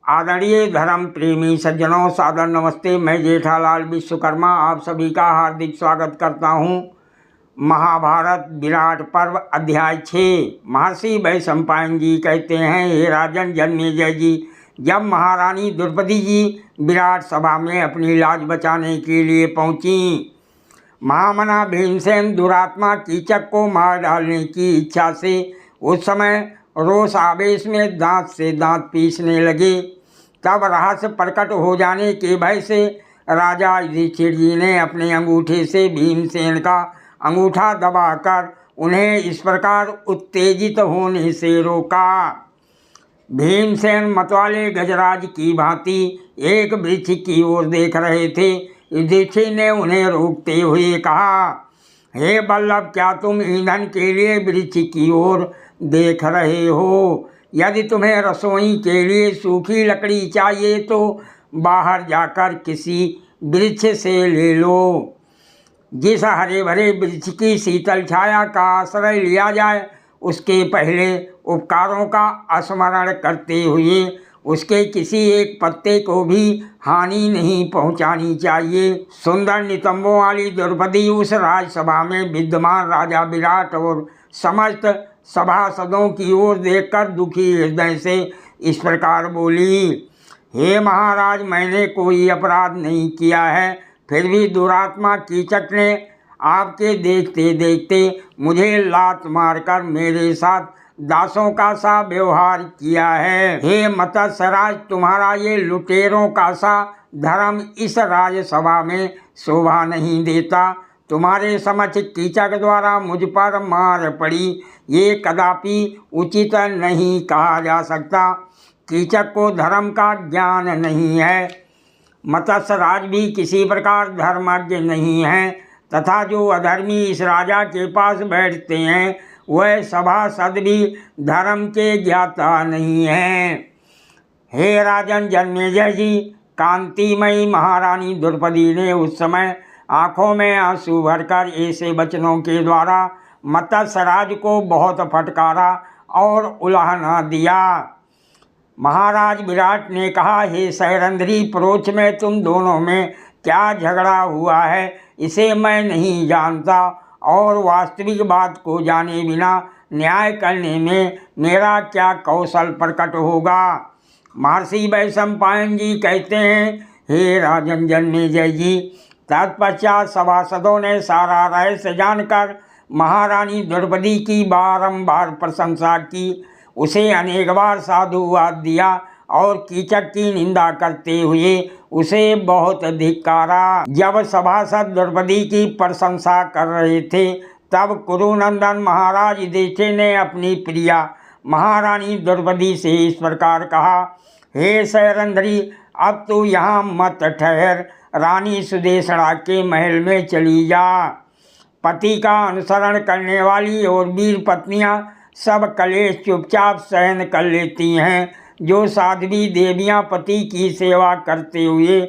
आदरणीय धर्म प्रेमी सज्जनों, सादर नमस्ते। मैं जेठालाल विश्वकर्मा आप सभी का हार्दिक स्वागत करता हूँ। महाभारत विराट पर्व अध्याय 6। महर्षि वैशंपायन जी कहते हैं, हे राजन जन्मेजय जी, जब महारानी द्रौपदी जी विराट सभा में अपनी लाज बचाने के लिए पहुँची, महामना भीमसेन दुरात्मा कीचक को मार डालने की इच्छा से उस समय रोष आवेश में दांत से दांत पीसने लगे। तब रहस्य प्रकट हो जाने के भय से राजा युधिष्ठिर जी ने अपने अंगूठे से भीमसेन का अंगूठा दबाकर उन्हें इस प्रकार उत्तेजित होने से रोका। भीमसेन मतवाले गजराज की भांति एक वृक्ष की ओर देख रहे थे। युधिष्ठिर ने उन्हें रोकते हुए कहा, हे बल्लभ, क्या तुम ईंधन के लिए वृक्ष की ओर देख रहे हो? यदि तुम्हें रसोई के लिए सूखी लकड़ी चाहिए तो बाहर जाकर किसी वृक्ष से ले लो। जिस हरे भरे वृक्ष की शीतल छाया का आश्रय लिया जाए, उसके पहले उपकारों का स्मरण करते हुए उसके किसी एक पत्ते को भी हानि नहीं पहुंचानी चाहिए। सुंदर नितंबों वाली द्रौपदी उस राजसभा में विद्यमान राजा विराट और समस्त सभासदों की ओर देखकर दुखी हृदय से इस प्रकार बोली, हे महाराज, मैंने कोई अपराध नहीं किया है, फिर भी दुरात्मा कीचक ने आपके देखते देखते मुझे लात मारकर मेरे साथ दासों का सा व्यवहार किया है। हे मत्स्यराज, तुम्हारा ये लुटेरों का सा धर्म इस राजसभा में शोभा नहीं देता। तुम्हारे समक्ष कीचक द्वारा मुझ पर मार पड़ी, ये कदापि उचित नहीं कहा जा सकता। कीचक को धर्म का ज्ञान नहीं है, मत्स्यराज भी किसी प्रकार धर्मज्ञ नहीं है, तथा जो अधर्मी इस राजा के पास बैठते हैं वह सभासद भी धर्म के ज्ञाता नहीं हैं। हे राजन जन्मेजय जी, कांतिमयी महारानी द्रौपदी ने उस समय आंखों में आंसू भरकर ऐसे वचनों के द्वारा मत्स्यराज को बहुत फटकारा और उलाहना दिया। महाराज विराट ने कहा, हे सैरंध्री प्रोच में तुम दोनों में क्या झगड़ा हुआ है, इसे मैं नहीं जानता, और वास्तविक बात को जाने बिना न्याय करने में मेरा क्या कौशल प्रकट होगा। महर्षि वैशंपायन जी कहते हैं, हे राजन जन्मेजय जी, तत्पश्चात सभासदों ने सारा रहस्य जानकर महारानी द्रौपदी की बारंबार प्रशंसा की, उसे अनेक बार साधुवाद दिया और कीचक की निंदा करते हुए उसे बहुत धिक्कारा। जब सभासद द्रौपदी की प्रशंसा कर रहे थे, तब कुरुनंदन महाराज युधिष्ठिर ने अपनी प्रिया महारानी द्रौपदी से इस प्रकार कहा, हे सैरंध्री, अब तू यहाँ मत ठहर, रानी सुदेशना के महल में चली जा। पति का अनुसरण करने वाली और वीर पत्नियां सब कलेश चुपचाप सहन कर लेती हैं। जो साध्वी देवियां पति की सेवा करते हुए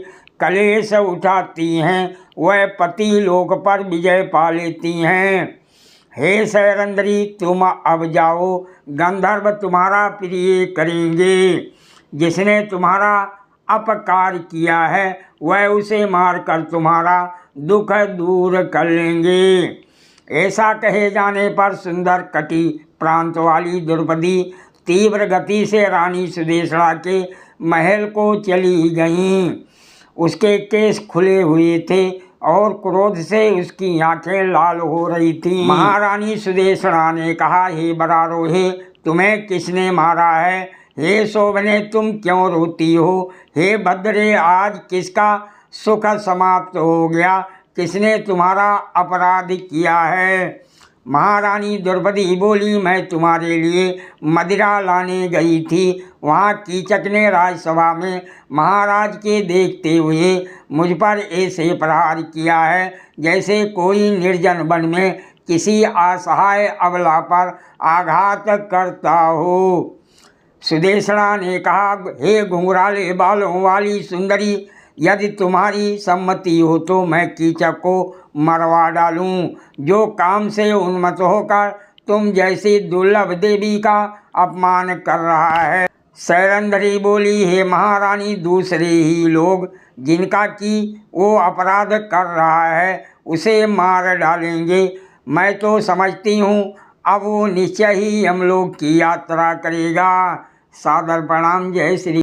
कलेश उठाती हैं, वह पति लोक पर विजय पा लेती हैं। हे सैरंध्री, तुम अब जाओ, गंधर्व तुम्हारा प्रिय करेंगे। जिसने तुम्हारा अपकार किया है वह उसे मारकर तुम्हारा दुख दूर कर लेंगे। ऐसा कहे जाने पर सुंदर कटी प्रांत वाली द्रौपदी तीव्र गति से रानी सुदेशना के महल को चली गईं। उसके केश खुले हुए थे और क्रोध से उसकी आंखें लाल हो रही थीं। महारानी सुदेशना ने कहा, हे बरारोहे, तुम्हें किसने मारा है? हे शोभने, तुम क्यों रोती हो? हे भद्रे, आज किसका सुख समाप्त हो गया? किसने तुम्हारा अपराध किया है? महारानी द्रौपदी बोली, मैं तुम्हारे लिए मदिरा लाने गई थी। वहाँ कीचक ने राजसभा में महाराज के देखते हुए मुझ पर ऐसे प्रहार किया है जैसे कोई निर्जन वन में किसी असहाय अबला पर आघात करता हो। सुदेशना ने कहा, हे घुंघराले बालों वाली सुंदरी, यदि तुम्हारी सम्मति हो तो मैं कीचक को मरवा डालूं, जो काम से उन्मत्त होकर तुम जैसी दुर्लभ देवी का अपमान कर रहा है। सैरंध्री बोली, हे महारानी, दूसरे ही लोग जिनका कि वो अपराध कर रहा है उसे मार डालेंगे। मैं तो समझती हूँ अब वो निश्चय ही हम लोग की यात्रा करेगा। सादर प्रणाम। जय श्री